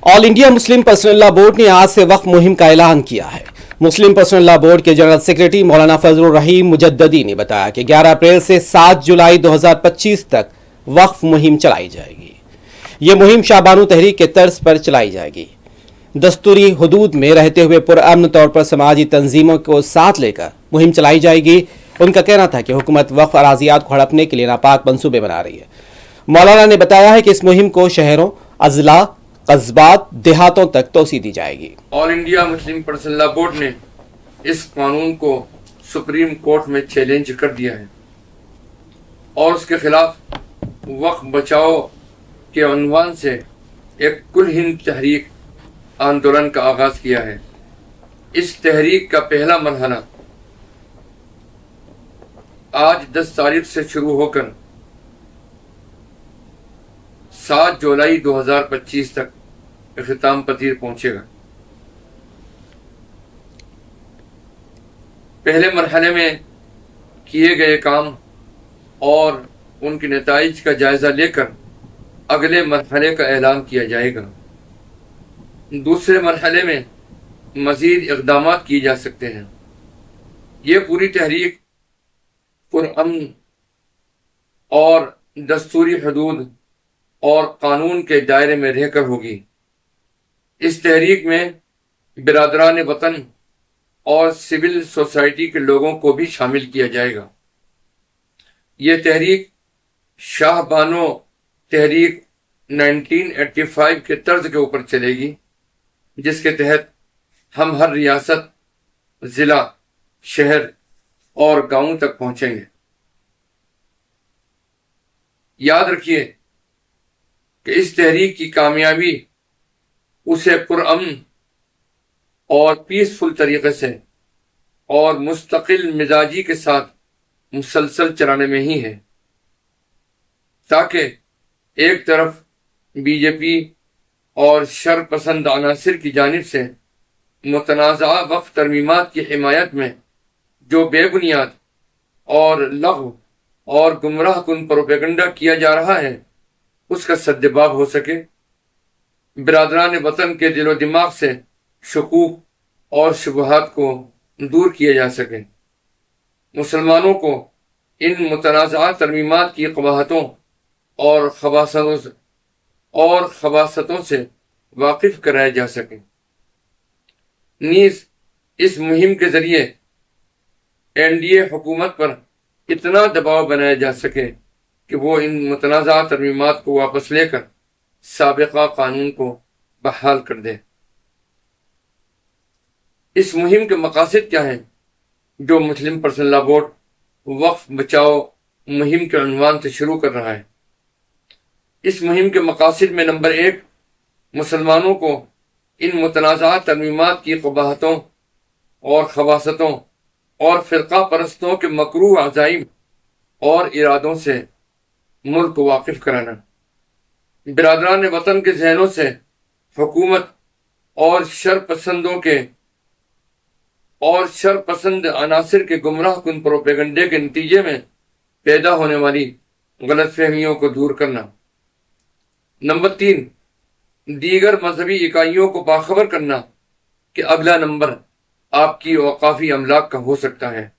All India Muslim personal law board ने आज से वक्फ मुहिम का ऐलान किया है। मुस्लिम पर्सनल लॉ बोर्ड के जनरल सेक्रेटरी मौलाना फजलुर रहीम मुजद्ददी ने बताया कि 11 अप्रैल से 7 जुलाई 2025 तक वक्फ मुहिम चलाई जाएगी। ये मुहिम शाबानु तहरीक के तर्ज पर चलाई जाएगी। दस्तूरी हुदूद में रहते हुए पुरअमन तौर पर समाजी तंजीमों को साथ लेकर मुहिम चलाई जाएगी। उनका कहना था कि हुकूमत वक्फ अराजियात को हड़पने के लिए नापाक मंसूबे बना रही है। मौलाना ने बताया है कि इस मुहिम को शहरों, अजला, कस्बात, देहातों तक तोसी दी जाएगी। All India Muslim personal law board ने इस कानून को सुप्रीम कोर्ट में चैलेंज कर दिया है और उसके खिलाफ वक्फ बचाओ के उन्वान से एक कुल हिंद तहरीक आंदोलन का आगाज किया है। इस तहरीक का पहला मरहला आज 10 तारीख से शुरू होकर 7 जुलाई 2025 तक इख्तिताम पजीर पहुंचेगा। पहले मरहले में किए गए काम और उनके नताइज का जायजा लेकर अगले मरहले का ऐलान किया जाएगा। दूसरे मरहले में मजीद इक़दाम किए जा सकते हैं। ये पूरी तहरीक पुरअमन और दस्तूरी हदूद और कानून के दायरे में रहकर होगी। इस तहरीक में बिरादरान वतन और सिविल सोसाइटी के लोगों को भी शामिल किया जाएगा। ये तहरीक शाहबानो तहरीक 1985 के तर्ज के ऊपर चलेगी, जिसके तहत हम हर रियासत, ज़िला, शहर और गांवों तक पहुंचेंगे। याद रखिए कि इस तहरीक की कामयाबी उसे पुरअमन और पीसफुल तरीके से और मुस्तकिल मिजाजी के साथ मुसलसल चलाने में ही है, ताकि एक तरफ बीजेपी और शरपसंद अनासिर की जानिब से मुतनाज़ा वक्फ तरमीमात की हिमायत में जो बेबुनियाद और लग़्व और गुमराह कुन प्रोपेगेंडा किया जा रहा है, उसका सद्दबाब हो सके, बिरादरान वतन के दिलो दिमाग से शकूक और शुबहात को दूर किया जा सके, मुसलमानों को इन मुतनाज़ा तरमीमात की क़बाहतों और खबासतों से वाकिफ कराया जा सके। नीज़ इस मुहिम के ज़रिए एनडीए हुकूमत पर इतना दबाव बनाया जा सके कि वो इन मुतनाज़ा तरमीमात को वापस लेकर साबिक़ा कानून को बहाल कर दे। इस मुहिम के मकासद क्या हैं जो मुस्लिम पर्सनल लॉ बोर्ड वक्फ बचाओ मुहिम के उन्वान से शुरू कर रहा है? इस मुहिम के मकासद में नंबर 1, मुसलमानों को इन मुतनाज़ा तरमीमात की क़बाहतों और खबासतों और फ़िरक़ा परस्तों के मकरूह अज़ाइम और इरादों से मुल्क को वाकिफ कराना, बिरादरान वतन के जहनों से हुकूमत और शरपसंद अनासिर के गुमराह कुन प्रोपेगेंडे के नतीजे में पैदा होने वाली गलतफहमियों को दूर करना। नंबर 3, दीगर मजहबी इकाइयों को बाखबर करना कि अगला नंबर आपकी औकाफी अमलाक का हो सकता है।